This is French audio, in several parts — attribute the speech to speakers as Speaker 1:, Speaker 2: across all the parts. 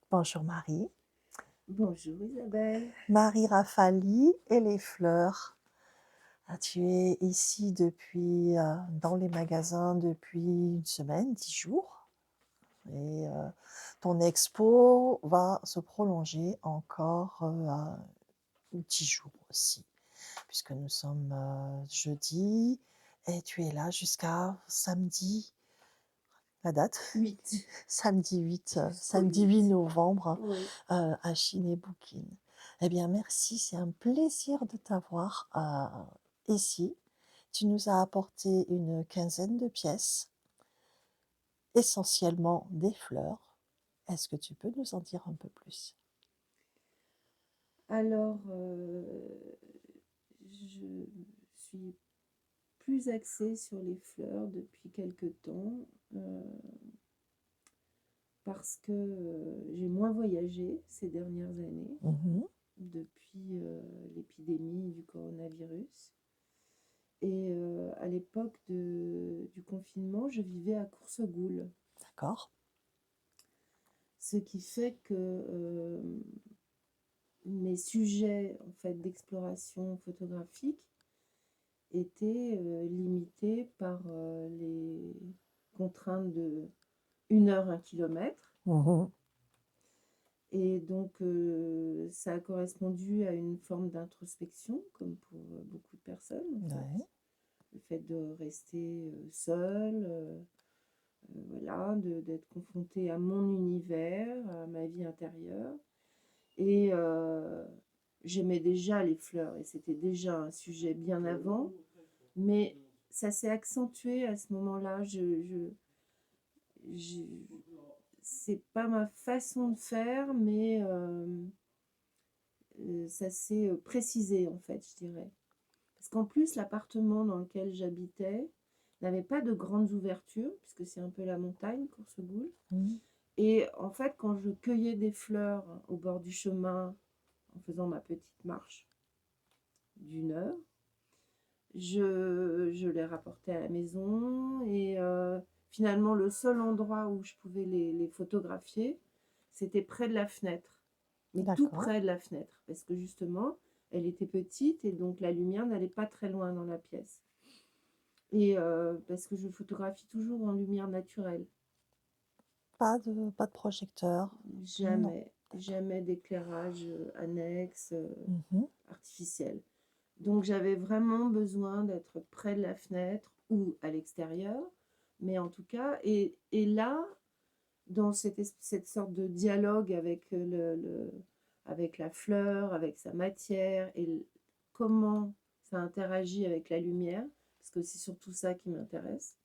Speaker 1: Bonjour Marie.
Speaker 2: Bonjour Isabelle.
Speaker 1: Marie Rafali et les fleurs. Tu es ici dans les magasins depuis une semaine, 10 jours. Et ton expo va se prolonger encore 10 jours aussi, puisque nous sommes jeudi et tu es là jusqu'à samedi. La date
Speaker 2: 8.
Speaker 1: Samedi 8 novembre
Speaker 2: Oui.
Speaker 1: à Chine-Bouquin. Eh bien, merci, c'est un plaisir de t'avoir ici. Tu nous as apporté une quinzaine de pièces, essentiellement des fleurs. Est-ce que tu peux nous en dire un peu plus?
Speaker 2: Alors, je suis plus axée sur les fleurs depuis quelque temps parce que j'ai moins voyagé ces dernières années depuis l'épidémie du coronavirus. Et à l'époque du confinement, je vivais à Coursegoule.
Speaker 1: D'accord.
Speaker 2: Ce qui fait que mes sujets en fait, d'exploration photographique étaient limités par les contraintes de 1 heure, 1 kilomètre. Et donc, ça a correspondu à une forme d'introspection, comme pour beaucoup de personnes. En fait.
Speaker 1: Ouais.
Speaker 2: Le fait de rester seule, voilà, d'être confrontée à mon univers, à ma vie intérieure. Et j'aimais déjà les fleurs et c'était déjà un sujet bien avant, mais ça s'est accentué à ce moment-là. C'est pas ma façon de faire, mais ça s'est précisé en fait, je dirais. Parce qu'en plus, l'appartement dans lequel j'habitais n'avait pas de grandes ouvertures, puisque c'est un peu la montagne, Coursegoule. Et en fait, quand je cueillais des fleurs au bord du chemin, en faisant ma petite marche d'1 heure, je les rapportais à la maison et finalement le seul endroit où je pouvais les photographier, c'était près de la fenêtre, mais tout
Speaker 1: D'accord.
Speaker 2: près de la fenêtre, parce que justement, elle était petite et donc la lumière n'allait pas très loin dans la pièce. Et parce que je photographie toujours en lumière naturelle.
Speaker 1: Pas de projecteur?
Speaker 2: Jamais, jamais d'éclairage annexe, artificiel. Donc j'avais vraiment besoin d'être près de la fenêtre ou à l'extérieur, mais en tout cas, et là, dans cette sorte de dialogue avec, avec la fleur, avec sa matière, et comment ça interagit avec la lumière, parce que c'est surtout ça qui m'intéresse.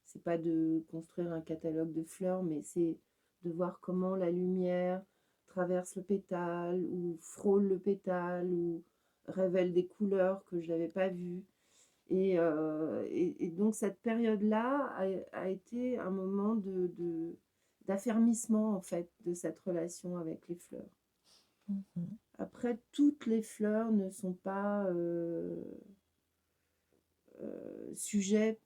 Speaker 2: C'est pas de construire un catalogue de fleurs, mais c'est de voir comment la lumière traverse le pétale, ou frôle le pétale, ou révèle des couleurs que je n'avais pas vues. Et donc cette période-là a été un moment d'affermissement en fait de cette relation avec les fleurs. Après, toutes les fleurs ne sont pas sujets.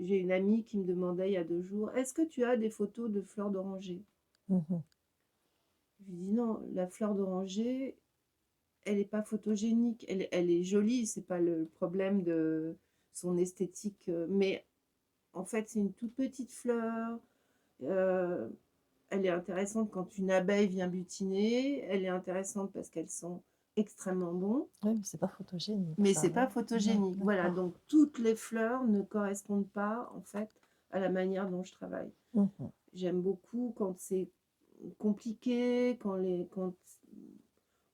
Speaker 2: J'ai une amie qui me demandait il y a 2 jours, est-ce que tu as des photos de fleurs d'oranger? Je lui dis non, la fleur d'oranger, elle n'est pas photogénique, elle est jolie, c'est pas le problème de son esthétique, mais en fait c'est une toute petite fleur, elle est intéressante quand une abeille vient butiner, elle est intéressante parce qu'elles sont extrêmement bon.
Speaker 1: Oui, mais c'est pas photogénique.
Speaker 2: Mais
Speaker 1: ça,
Speaker 2: c'est pas
Speaker 1: non?
Speaker 2: photogénique.
Speaker 1: Non,
Speaker 2: Voilà,
Speaker 1: d'accord.
Speaker 2: donc toutes les fleurs ne correspondent pas en fait à la manière dont je travaille. J'aime beaucoup quand c'est compliqué,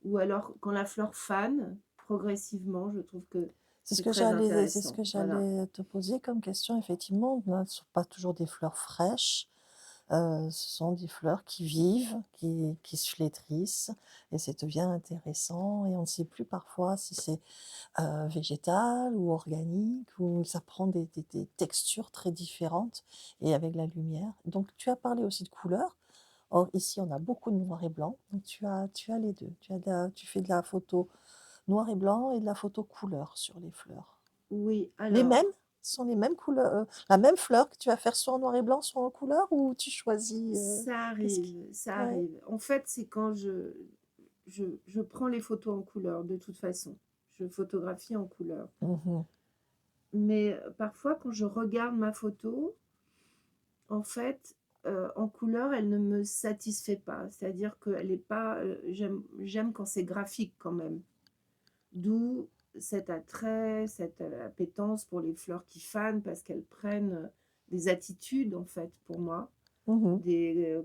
Speaker 2: ou alors quand la fleur fane progressivement, je trouve que c'est très
Speaker 1: C'est ce
Speaker 2: intéressant.
Speaker 1: que
Speaker 2: Voilà.
Speaker 1: j'allais te poser comme question. Effectivement, ce ne sont pas toujours des fleurs fraîches. Ce sont des fleurs qui vivent, qui se flétrissent et ça devient intéressant et on ne sait plus parfois si c'est, végétal ou organique ou ça prend des textures très différentes et avec la lumière. Donc tu as parlé aussi de couleurs. Or ici, on a beaucoup de noir et blanc, donc tu as les 2. Tu fais de la photo noir et blanc et de la photo couleur sur les fleurs.
Speaker 2: Oui,
Speaker 1: Les mêmes?
Speaker 2: alors,
Speaker 1: Ce sont les mêmes couleurs, la même fleur que tu vas faire soit en noir et blanc, soit en couleur ou tu choisis,
Speaker 2: ça
Speaker 1: qu'est-ce qui
Speaker 2: arrive, ça
Speaker 1: ouais.
Speaker 2: arrive. En fait, c'est quand je prends les photos en couleur, de toute façon. Je photographie en couleur.
Speaker 1: Mmh.
Speaker 2: Mais parfois, quand je regarde ma photo, en fait, en couleur, elle ne me satisfait pas. C'est-à-dire qu'elle est pas, j'aime quand c'est graphique quand même. D'où cet attrait, cette, appétence pour les fleurs qui fanent parce qu'elles prennent, des attitudes en fait pour moi,
Speaker 1: Mmh.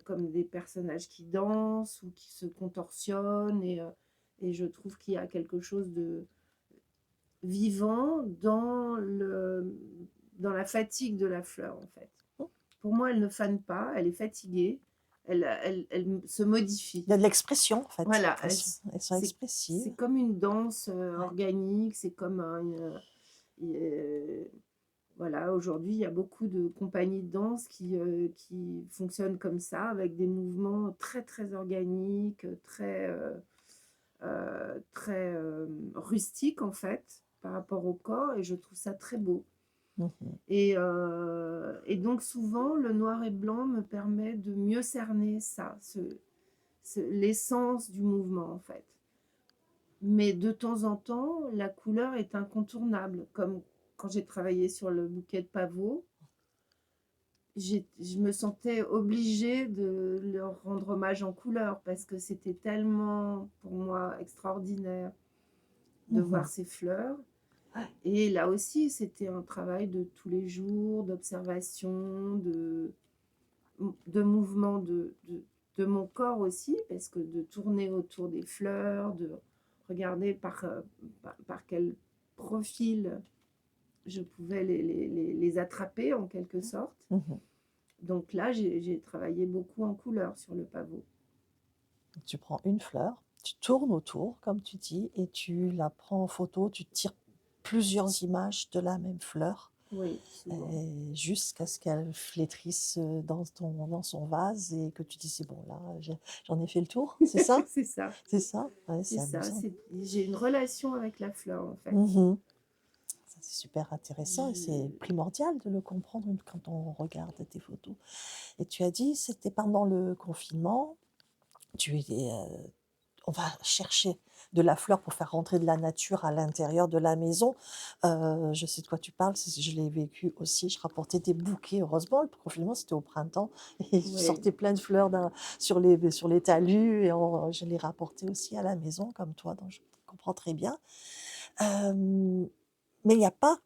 Speaker 2: comme des personnages qui dansent ou qui se contorsionnent et je trouve qu'il y a quelque chose de vivant dans la fatigue de la fleur en fait. Pour moi, elle ne fane pas, elle est fatiguée, elle se modifie.
Speaker 1: Il y a de l'expression en fait.
Speaker 2: Voilà,
Speaker 1: Elles sont
Speaker 2: c'est
Speaker 1: expressives.
Speaker 2: comme une danse,
Speaker 1: Ouais.
Speaker 2: organique, c'est comme voilà, aujourd'hui, il y a beaucoup de compagnies de danse qui fonctionnent comme ça, avec des mouvements très, très organiques, très, rustiques, en fait, par rapport au corps et je trouve ça très beau
Speaker 1: Mmh.
Speaker 2: et donc souvent, le noir et blanc me permet de mieux cerner ça, l'essence du mouvement, en fait. Mais de temps en temps, la couleur est incontournable, comme quand j'ai travaillé sur le bouquet de pavots, je me sentais obligée de leur rendre hommage en couleur parce que c'était tellement, pour moi, extraordinaire de
Speaker 1: Mmh.
Speaker 2: voir ces fleurs.
Speaker 1: Ouais.
Speaker 2: Et là aussi, c'était un travail de tous les jours, d'observation, de mouvement de mon corps aussi, parce que de tourner autour des fleurs, de regarder par quel profil je pouvais les attraper en quelque sorte.
Speaker 1: Mmh.
Speaker 2: Donc là, j'ai travaillé beaucoup en couleur sur le pavot.
Speaker 1: Tu prends une fleur, tu tournes autour comme tu dis et tu la prends en photo, tu tires plusieurs images de la même fleur.
Speaker 2: Oui, souvent.
Speaker 1: Et jusqu'à ce qu'elle flétrisse dans son vase et que tu dis c'est bon là j'en ai fait le tour, c'est ça?
Speaker 2: C'est ça,
Speaker 1: C'est ça? Ouais,
Speaker 2: c'est
Speaker 1: c'est
Speaker 2: ça.
Speaker 1: amusant.
Speaker 2: J'ai une relation avec la fleur en fait.
Speaker 1: Mhm. Ça, c'est super intéressant et c'est
Speaker 2: Je,
Speaker 1: primordial de le comprendre quand on regarde tes photos. Et tu as dit c'était pendant le confinement, tu es, on va chercher de la fleur pour faire rentrer de la nature à l'intérieur de la maison. Je sais de quoi tu parles, je l'ai vécu aussi. Je rapportais des bouquets. Heureusement, le confinement, c'était au printemps. Et je
Speaker 2: oui,
Speaker 1: sortais plein de fleurs sur les talus. Et je les rapportais aussi à la maison, comme toi, donc je comprends très bien. Euh, mais il n'y a pas.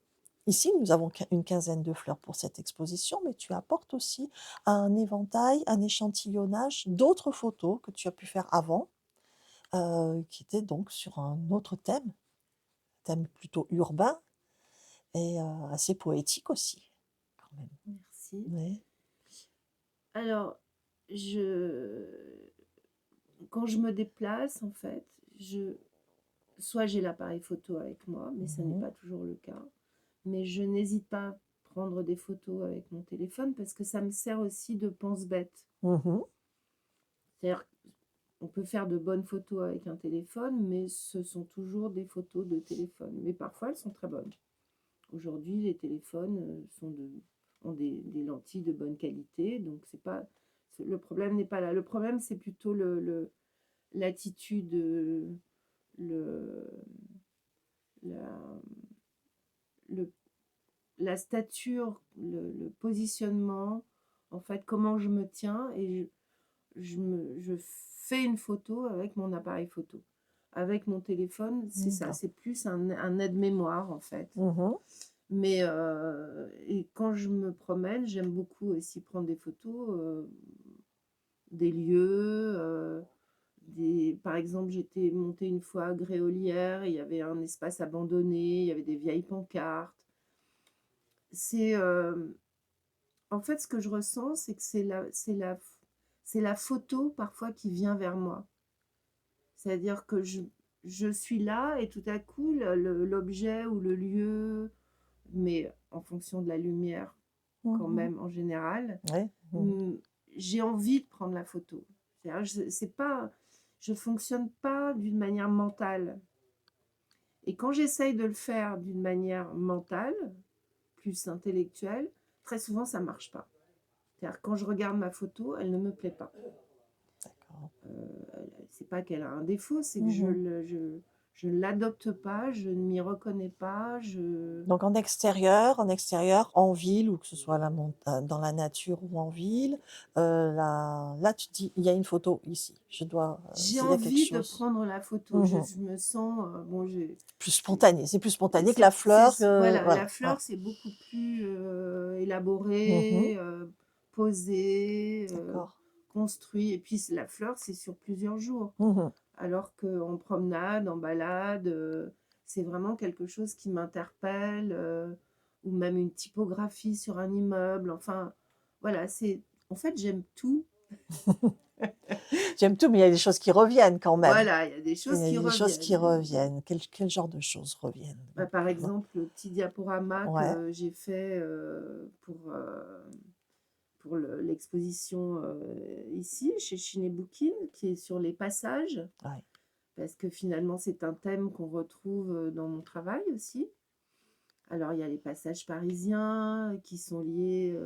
Speaker 1: Ici, nous avons une quinzaine de fleurs pour cette exposition, mais tu apportes aussi un éventail, un échantillonnage d'autres photos que tu as pu faire avant qui était donc sur un autre thème plutôt urbain et assez poétique aussi, quand même.
Speaker 2: merci.
Speaker 1: Ouais.
Speaker 2: Alors, je, quand je me déplace en fait, soit j'ai l'appareil photo avec moi, mais ça n'est
Speaker 1: Mhm.
Speaker 2: pas toujours le cas. Mais je n'hésite pas à prendre des photos avec mon téléphone parce que ça me sert aussi de pense-bête.
Speaker 1: Mhm.
Speaker 2: C'est-à-dire on peut faire de bonnes photos avec un téléphone, mais ce sont toujours des photos de téléphone. Mais parfois, elles sont très bonnes. Aujourd'hui, les téléphones ont des lentilles de bonne qualité, donc le problème n'est pas là. Le problème, c'est plutôt l'attitude, le, la, le- la stature, le positionnement, en fait, comment je me tiens et je fais une photo avec mon appareil photo. Avec mon téléphone, c'est ça,
Speaker 1: D'accord.
Speaker 2: c'est plus un aide-mémoire en fait.
Speaker 1: Mhm.
Speaker 2: Mais et quand je me promène, j'aime beaucoup aussi prendre des photos des lieux. Par exemple, j'étais montée une fois à Gréolière, il y avait un espace abandonné, il y avait des vieilles pancartes. C'est en fait, ce que je ressens, c'est que c'est la photo parfois qui vient vers moi. C'est-à-dire que je suis là et tout à coup, l'objet ou le lieu, mais en fonction de la lumière quand
Speaker 1: Mmh.
Speaker 2: même en général,
Speaker 1: Ouais. Mmh.
Speaker 2: mmh, j'ai envie de prendre la photo. C'est-à-dire c'est pas je fonctionne pas d'une manière mentale et quand j'essaye de le faire d'une manière mentale, plus intellectuelle, très souvent ça marche pas. C'est-à-dire quand je regarde ma photo, elle ne me plaît pas.
Speaker 1: D'accord.
Speaker 2: C'est pas qu'elle a un défaut, c'est que
Speaker 1: Mmh.
Speaker 2: je ne l'adopte pas, je ne m'y reconnais pas, je
Speaker 1: Donc en extérieur, en ville ou que ce soit à dans la nature ou en ville, là tu te dis: «Il y a une photo ici, je dois,
Speaker 2: j'ai
Speaker 1: il y a quelque
Speaker 2: envie de
Speaker 1: chose».
Speaker 2: prendre la photo.
Speaker 1: Mmh.
Speaker 2: Je me sens, bon,
Speaker 1: Plus
Speaker 2: j'ai
Speaker 1: spontané, c'est plus spontané que la
Speaker 2: c'est
Speaker 1: fleur que
Speaker 2: voilà, la
Speaker 1: voilà, ouais.
Speaker 2: fleur, c'est beaucoup plus,
Speaker 1: Mmh.
Speaker 2: élaboré, posé,
Speaker 1: D'accord.
Speaker 2: construit et puis la fleur, c'est sur plusieurs jours.
Speaker 1: Mmh.
Speaker 2: Alors qu'en promenade, en balade, c'est vraiment quelque chose qui m'interpelle, ou même une typographie sur un immeuble, enfin, voilà, c'est en fait, j'aime tout.
Speaker 1: J'aime tout, mais il y a des choses qui reviennent quand même.
Speaker 2: Voilà, il y a des
Speaker 1: Il
Speaker 2: choses
Speaker 1: y a
Speaker 2: qui
Speaker 1: des choses qui
Speaker 2: reviennent.
Speaker 1: reviennent. Quel genre de choses reviennent?
Speaker 2: Bah, par exemple, le petit diaporama
Speaker 1: Ouais,
Speaker 2: que j'ai fait, pour l'exposition, ici, chez Bookin, qui est sur les passages,
Speaker 1: ouais.
Speaker 2: parce que finalement, c'est un thème qu'on retrouve, dans mon travail aussi. Alors, il y a les passages parisiens qui sont liés,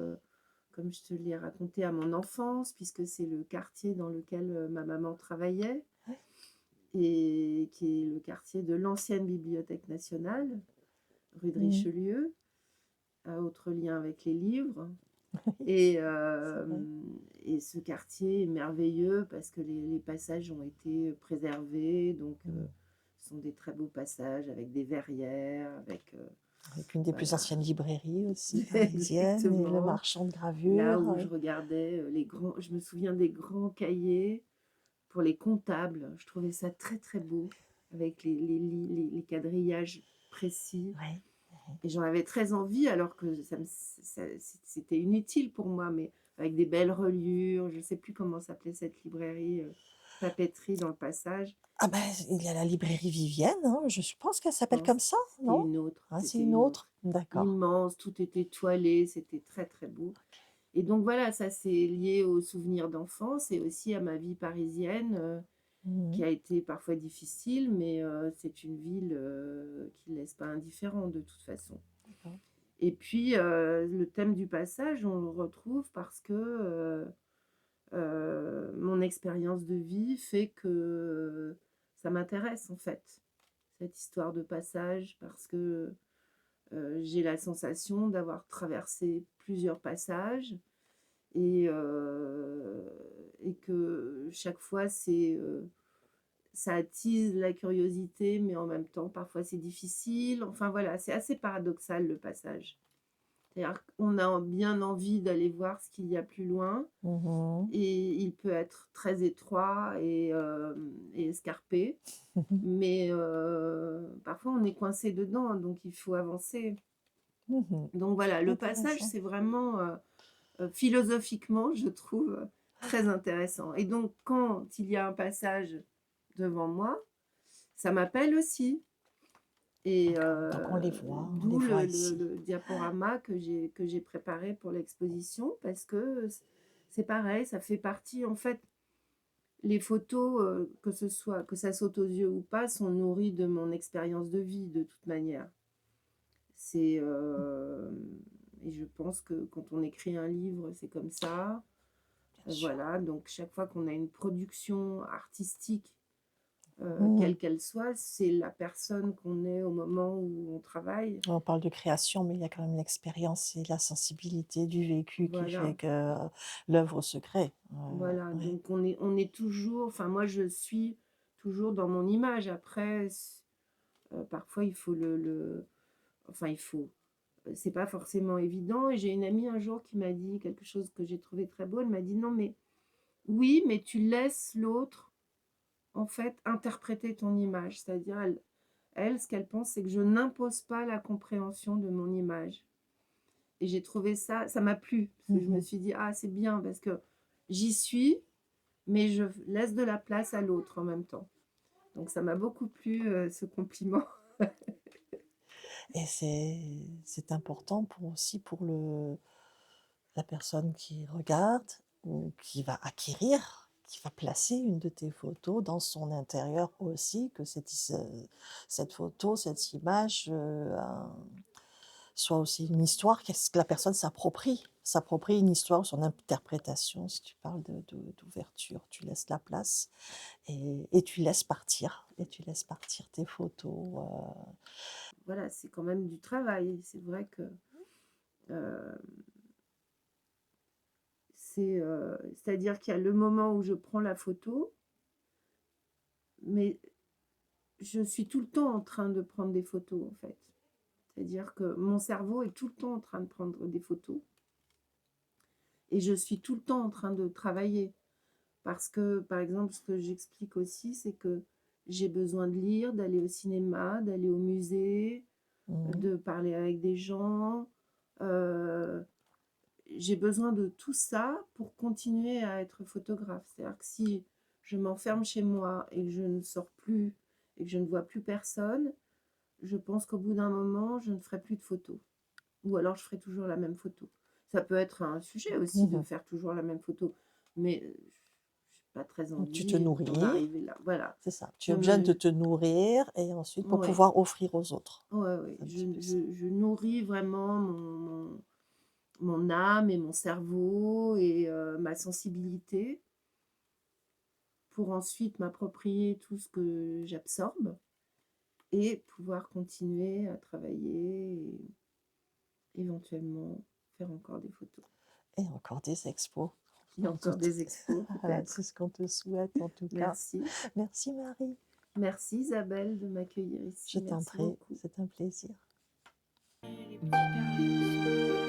Speaker 2: comme je te l'ai raconté, à mon enfance, puisque c'est le quartier dans lequel ma maman travaillait, et qui est le quartier de l'ancienne Bibliothèque nationale, rue de
Speaker 1: Mmh.
Speaker 2: Richelieu, à autre lien avec les livres. Et,
Speaker 1: C'est vrai.
Speaker 2: et ce quartier est merveilleux parce que les passages ont été préservés, donc
Speaker 1: Mmh.
Speaker 2: ce sont des très beaux passages avec des verrières, avec
Speaker 1: Avec une des plus
Speaker 2: voilà,
Speaker 1: anciennes librairies aussi parisiennes et le
Speaker 2: exactement.
Speaker 1: marchand de
Speaker 2: Là
Speaker 1: gravures,
Speaker 2: où je
Speaker 1: oui.
Speaker 2: regardais les grands, je me souviens des grands cahiers pour les comptables. Je trouvais ça très très beau avec les quadrillages précis.
Speaker 1: Ouais.
Speaker 2: Et j'en avais très envie alors que c'était inutile pour moi, mais avec des belles reliures. Je ne sais plus comment s'appelait cette librairie, papeterie dans le passage.
Speaker 1: Ah ben, il y a la librairie Vivienne, hein, je pense qu'elle s'appelle
Speaker 2: Non,
Speaker 1: comme ça,
Speaker 2: c'était
Speaker 1: non?
Speaker 2: une autre,
Speaker 1: Ah, c'est
Speaker 2: c'était
Speaker 1: une
Speaker 2: une
Speaker 1: autre?
Speaker 2: autre.
Speaker 1: D'accord.
Speaker 2: Immense, tout était toilé, c'était très très beau. Et donc voilà, ça c'est lié aux souvenirs d'enfance et aussi à ma vie parisienne,
Speaker 1: Mmh.
Speaker 2: qui a été parfois difficile, mais c'est une ville qui ne laisse pas indifférent de toute façon.
Speaker 1: D'accord.
Speaker 2: Et puis, le thème du passage, on le retrouve parce que, mon expérience de vie fait que ça m'intéresse, en fait, cette histoire de passage parce que, j'ai la sensation d'avoir traversé plusieurs passages et et que chaque fois ça attise la curiosité, mais en même temps, parfois c'est difficile. Enfin voilà, c'est assez paradoxal le passage. C'est-à-dire qu'on a bien envie d'aller voir ce qu'il y a plus loin
Speaker 1: Mmh.
Speaker 2: et il peut être très étroit et escarpé, mais parfois on est coincé dedans, donc il faut avancer.
Speaker 1: Mmh.
Speaker 2: Donc voilà, le passage,
Speaker 1: Intéressant.
Speaker 2: c'est vraiment, philosophiquement, je trouve, très intéressant et donc quand il y a un passage devant moi, ça m'appelle aussi. Et
Speaker 1: D'accord. Donc on les
Speaker 2: d'où
Speaker 1: voit ici.
Speaker 2: le diaporama que j'ai préparé pour l'exposition parce que c'est pareil, ça fait partie en fait, les photos, que ce soit que ça saute aux yeux ou pas, sont nourries de mon expérience de vie de toute manière. C'est, et je pense que quand on écrit un livre, c'est comme ça.
Speaker 1: Bien sûr.
Speaker 2: Voilà, donc chaque fois qu'on a une production artistique,
Speaker 1: Mmh.
Speaker 2: quelle qu'elle soit, c'est la personne qu'on est au moment où on travaille.
Speaker 1: On parle de création, mais il y a quand même l'expérience et la sensibilité du vécu qui fait
Speaker 2: Voilà,
Speaker 1: que, l'œuvre se crée.
Speaker 2: voilà,
Speaker 1: Ouais.
Speaker 2: donc on est toujours, enfin moi je suis toujours dans mon image. Après, parfois il faut enfin il faut, c'est pas forcément évident. Et j'ai une amie un jour qui m'a dit quelque chose que j'ai trouvé très beau. Elle m'a dit: «Non mais oui, mais tu laisses l'autre, en fait, interpréter ton image». C'est-à-dire elle, ce qu'elle pense, c'est que je n'impose pas la compréhension de mon image. Et j'ai trouvé ça m'a plu, parce que je me suis dit: «Ah, c'est bien parce que j'y suis, mais je laisse de la place à l'autre en même temps». Donc ça m'a beaucoup plu, ce compliment.
Speaker 1: Et c'est important aussi pour la personne qui regarde ou qui va acquérir, qui va placer une de tes photos dans son intérieur aussi, que cette photo, cette image soit aussi une histoire, que la personne s'approprie une histoire, son interprétation. Si tu parles d'ouverture, tu laisses la place et tu laisses partir, tes photos.
Speaker 2: Voilà, c'est quand même du travail. C'est vrai que c'est-à-dire qu'il y a le moment où je prends la photo, mais je suis tout le temps en train de prendre des photos, en fait. C'est-à-dire que mon cerveau est tout le temps en train de prendre des photos et je suis tout le temps en train de travailler. Parce que, par exemple, ce que j'explique aussi, c'est que j'ai besoin de lire, d'aller au cinéma, d'aller au musée, de parler avec des gens. J'ai besoin de tout ça pour continuer à être photographe. C'est-à-dire que si je m'enferme chez moi et que je ne sors plus et que je ne vois plus personne, je pense qu'au bout d'un moment, je ne ferai plus de photos. Ou alors je ferai toujours la même photo. Ça peut être un sujet aussi de faire toujours la même photo, mais je n'ai pas très
Speaker 1: Donc tu te
Speaker 2: envie
Speaker 1: nourris,
Speaker 2: d'en arriver là. Voilà.
Speaker 1: c'est ça. Tu
Speaker 2: Je
Speaker 1: as besoin de
Speaker 2: me...
Speaker 1: te nourrir et ensuite pour
Speaker 2: Ouais,
Speaker 1: pouvoir offrir aux autres.
Speaker 2: ouais, ouais.
Speaker 1: C'est un petit peu ça.
Speaker 2: Je nourris vraiment mon âme et mon cerveau et ma sensibilité pour ensuite m'approprier tout ce que j'absorbe et pouvoir continuer à travailler et éventuellement faire encore des photos.
Speaker 1: Et encore des expos.
Speaker 2: Et encore des expos
Speaker 1: Voilà,
Speaker 2: peut-être.
Speaker 1: c'est ce qu'on te souhaite en tout cas.
Speaker 2: Merci.
Speaker 1: Merci Marie.
Speaker 2: Merci Isabelle de m'accueillir ici.
Speaker 1: Je t'en
Speaker 2: Merci
Speaker 1: prie,
Speaker 2: beaucoup.
Speaker 1: c'est un plaisir.
Speaker 2: Les petits carrés.